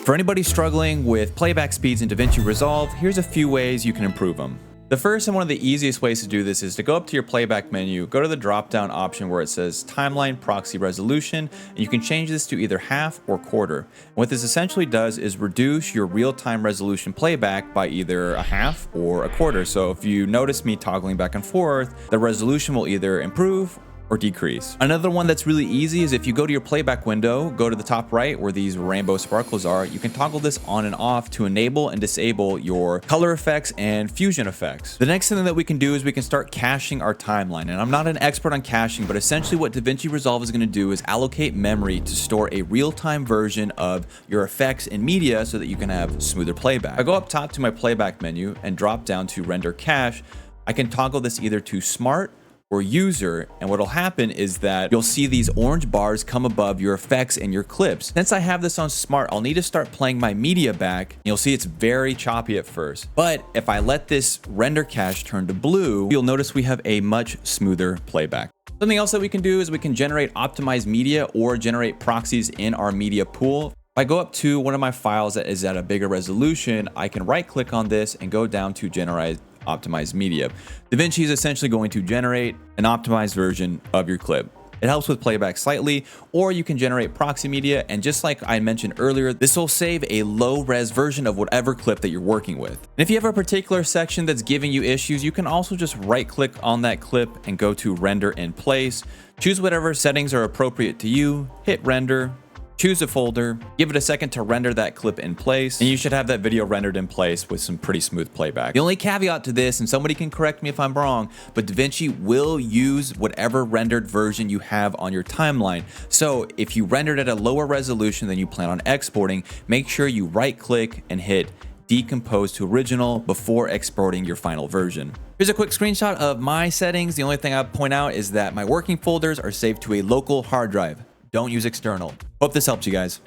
For anybody struggling with playback speeds in DaVinci Resolve, here's a few ways you can improve them. The first and one of the easiest ways to do this is to go up to your playback menu, go to the drop-down option where it says Timeline Proxy Resolution, and you can change this to either half or quarter. And what this essentially does is reduce your real-time resolution playback by either a half or a quarter. So if you notice me toggling back and forth, the resolution will either improve or decrease. Another one that's really easy is if you go to your playback window, go to the top right where these rainbow sparkles are, you can toggle this on and off to enable and disable your color effects and fusion effects. The next thing that we can do is we can start caching our timeline. And I'm not an expert on caching, but essentially what DaVinci Resolve is going to do is allocate memory to store a real-time version of your effects and media so that you can have smoother playback. I go up top to my playback menu and drop down to render cache. I can toggle this either to smart or user, and what'll happen is that you'll see these orange bars come above your effects and your clips. Since I have this on smart, I'll need to start playing my media back. You'll see it's very choppy at first, but if I let this render cache turn to blue, you'll notice we have a much smoother playback. Something else that we can do is we can generate optimized media or generate proxies in our media pool. If I go up to one of my files that is at a bigger resolution, I can right click on this and go down to generate optimized media. DaVinci is essentially going to generate an optimized version of your clip. It helps with playback slightly, or you can generate proxy media, and just like I mentioned earlier, this will save a low-res version of whatever clip that you're working with. And if you have a particular section that's giving you issues, you can also just right-click on that clip and go to render in place. Choose whatever settings are appropriate to you, hit render, choose a folder, give it a second to render that clip in place, and you should have that video rendered in place with some pretty smooth playback. The only caveat to this, and somebody can correct me if I'm wrong, but DaVinci will use whatever rendered version you have on your timeline. So if you rendered at a lower resolution than you plan on exporting, make sure you right click and hit decompose to original before exporting your final version. Here's a quick screenshot of my settings. The only thing I'll point out is that my working folders are saved to a local hard drive. Don't use external. Hope this helped you guys.